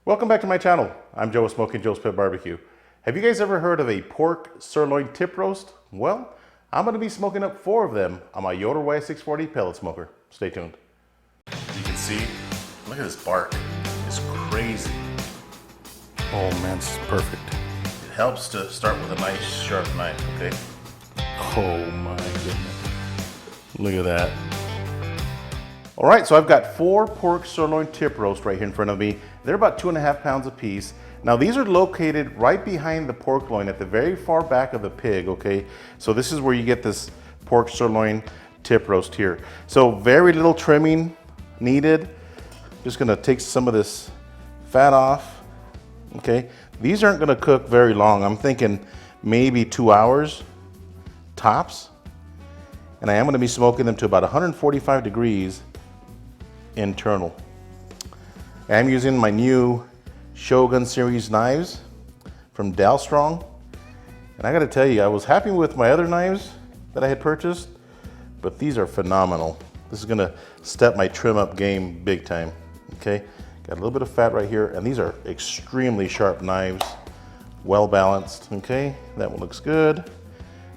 Welcome back to my channel. I'm Joe with Smokin Joe's Pit Barbecue. Have you guys ever heard of a pork sirloin tip roast? Well, I'm going to be smoking up 4 of them on my Yoder YS640 pellet smoker. Stay tuned. You can see, look at this bark. It's crazy. Oh man, this is perfect. It helps to start with a nice sharp knife, okay? Oh my goodness. Look at that. All right, so I've got 4 pork sirloin tip roast right here in front of me. They're about 2.5 pounds a piece. Now these are located right behind the pork loin at the very far back of the pig, okay? So this is where you get this pork sirloin tip roast here. So very little trimming needed. Just gonna take some of this fat off, okay? These aren't gonna cook very long. I'm thinking maybe 2 hours tops. And I am gonna be smoking them to about 145 degrees internal. I'm using my new Shogun series knives from Dalstrong, and I gotta tell you, I was happy with my other knives that I had purchased, but these are phenomenal. This is gonna step my trim up game big time. Okay, got a little bit of fat right here, and these are extremely sharp knives, well balanced. Okay, that one looks good.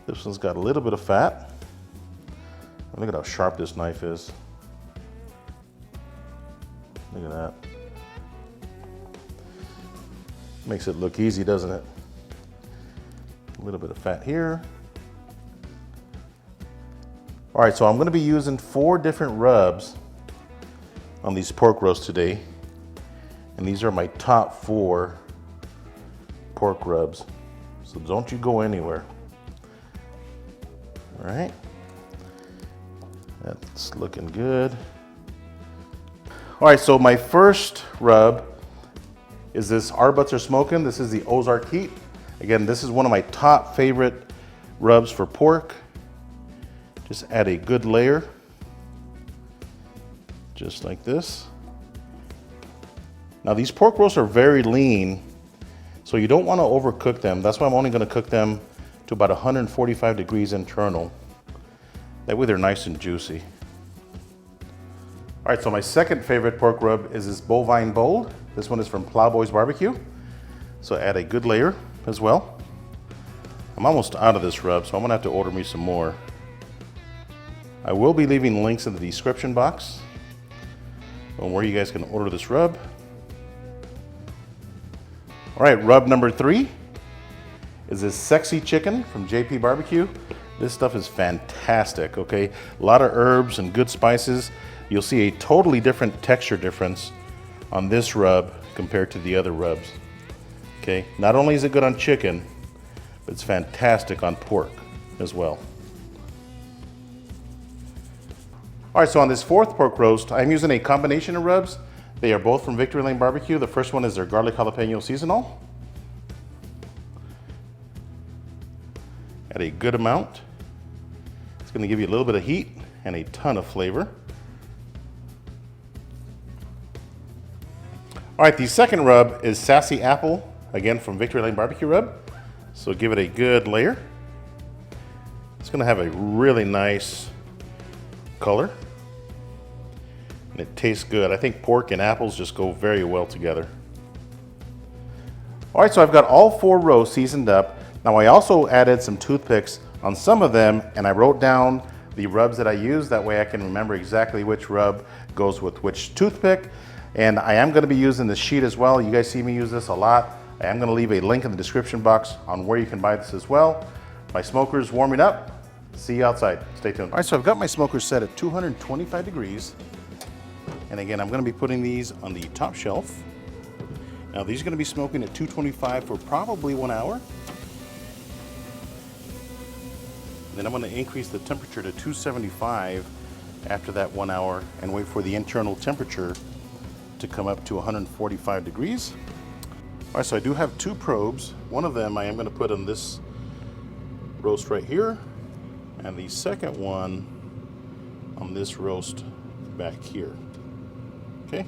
This one's got a little bit of fat. Look at how sharp this knife is. Look at that. Makes it look easy, doesn't it? A little bit of fat here. All right, so I'm gonna be using 4 different rubs on these pork roasts today. And these are my top 4 pork rubs. So don't you go anywhere. All right. That's looking good. All right, so my first rub is this Our Butts Are Smoking. This is the Ozark Heat. Again, this is one of my top favorite rubs for pork. Just add a good layer, just like this. Now these pork roasts are very lean, so you don't want to overcook them. That's why I'm only going to cook them to about 145 degrees internal. That way they're nice and juicy. All right, so my second favorite pork rub is this Bovine Bold. This one is from Plowboys Barbecue. So add a good layer as well. I'm almost out of this rub, so I'm gonna have to order me some more. I will be leaving links in the description box on where you guys can order this rub. All right, rub number 3 is this Sexy Chicken from JP Barbecue. This stuff is fantastic, okay? A lot of herbs and good spices. You'll see a totally different texture difference on this rub compared to the other rubs, okay? Not only is it good on chicken, but it's fantastic on pork as well. All right, so on this 4th pork roast, I'm using a combination of rubs. They are both from Victory Lane Barbecue. The first one is their garlic jalapeno seasonal. Add a good amount. It's gonna give you a little bit of heat and a ton of flavor. All right, the second rub is Sassy Apple, again from Victory Lane Barbecue Rub. So give it a good layer. It's gonna have a really nice color. And it tastes good. I think pork and apples just go very well together. All right, so I've got all 4 rows seasoned up. Now I also added some toothpicks on some of them, and I wrote down the rubs that I use. That way I can remember exactly which rub goes with which toothpick. And I am gonna be using this sheet as well. You guys see me use this a lot. I am gonna leave a link in the description box on where you can buy this as well. My smoker's warming up. See you outside. Stay tuned. All right, so I've got my smoker set at 225 degrees. And again, I'm gonna be putting these on the top shelf. Now these are gonna be smoking at 225 for probably 1 hour. Then I'm gonna increase the temperature to 275 after that 1 hour and wait for the internal temperature to come up to 145 degrees. All right, so I do have 2 probes. One of them I am gonna put on this roast right here, and the second one on this roast back here. Okay.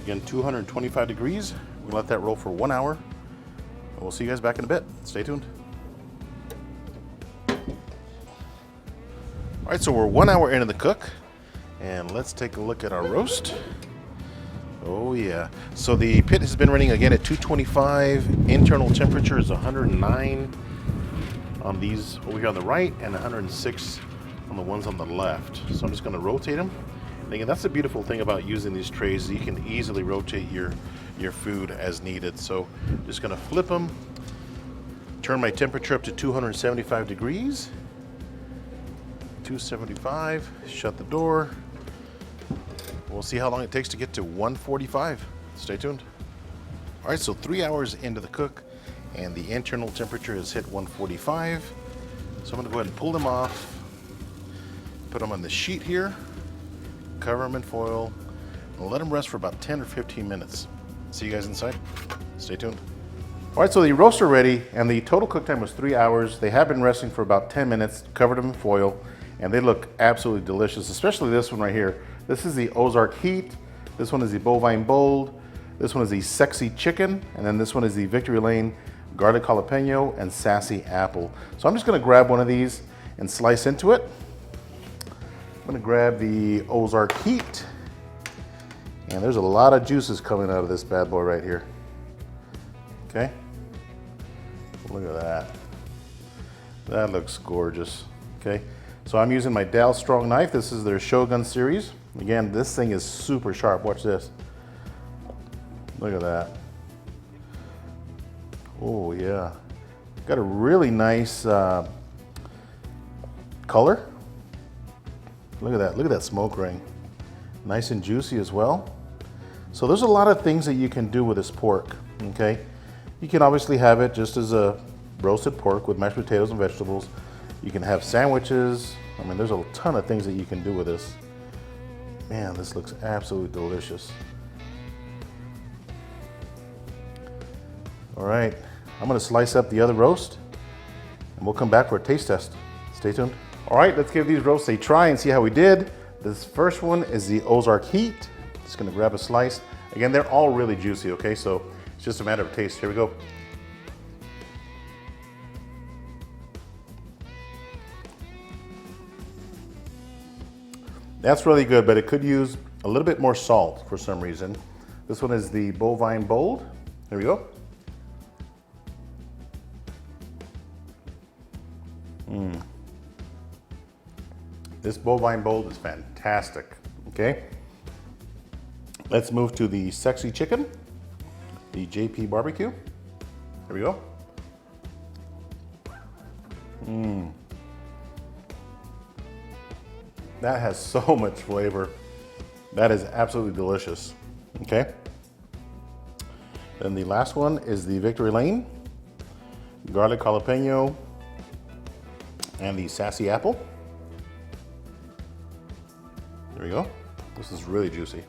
Again, 225 degrees. We'll let that roll for 1 hour. And we'll see you guys back in a bit. Stay tuned. All right, so we're 1 hour into the cook, and let's take a look at our roast. Oh yeah. So the pit has been running again at 225. Internal temperature is 109 on these over here on the right and 106 on the ones on the left. So I'm just going to rotate them. And again, that's the beautiful thing about using these trays. You can easily rotate your food as needed. So just going to flip them. Turn my temperature up to 275 degrees. 275. Shut the door. We'll see how long it takes to get to 145. Stay tuned. All right, so 3 hours into the cook, and the internal temperature has hit 145. So I'm gonna go ahead and pull them off, put them on the sheet here, cover them in foil, and let them rest for about 10 or 15 minutes. See you guys inside. Stay tuned. All right, so the roasts are ready, and the total cook time was 3 hours. They have been resting for about 10 minutes, covered them in foil, and they look absolutely delicious, especially this one right here. This is the Ozark Heat. This one is the Bovine Bold. This one is the Sexy Chicken. And then this one is the Victory Lane Garlic Jalapeno and Sassy Apple. So I'm just gonna grab one of these and slice into it. I'm gonna grab the Ozark Heat. And there's a lot of juices coming out of this bad boy right here. Okay, look at that. That looks gorgeous, okay? So I'm using my Dal Strong knife. This is their Shogun series. Again, this thing is super sharp. Watch this. Look at that. Oh yeah. Got a really nice color. Look at that. Look at that smoke ring. Nice and juicy as well. So there's a lot of things that you can do with this pork, okay? You can obviously have it just as a roasted pork with mashed potatoes and vegetables. You can have sandwiches. I mean, there's a ton of things that you can do with this. Man, this looks absolutely delicious. All right, I'm gonna slice up the other roast and we'll come back for a taste test. Stay tuned. All right, let's give these roasts a try and see how we did. This first one is the Ozark Heat. Just gonna grab a slice. Again, they're all really juicy, okay? So it's just a matter of taste. Here we go. That's really good, but it could use a little bit more salt for some reason. This one is the Bovine Bold. Here we go. This Bovine Bold is fantastic, okay? Let's move to the Sexy Chicken, the JP Barbecue. Here we go. That has so much flavor. That is absolutely delicious, okay? Then the last one is the Victory Lane Garlic Jalapeno and the Sassy Apple. There we go. This is really juicy.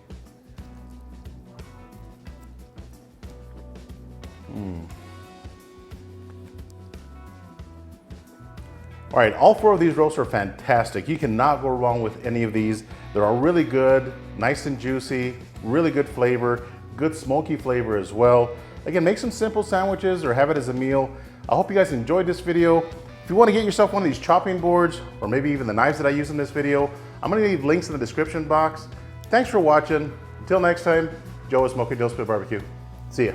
All right, all four of these roasts are fantastic. You cannot go wrong with any of these. They're all really good, nice and juicy, really good flavor, good smoky flavor as well. Again, make some simple sandwiches or have it as a meal. I hope you guys enjoyed this video. If you want to get yourself one of these chopping boards or maybe even the knives that I use in this video, I'm going to leave links in the description box. Thanks for watching. Until next time, Joe with Smokin Joe's Barbecue. See ya.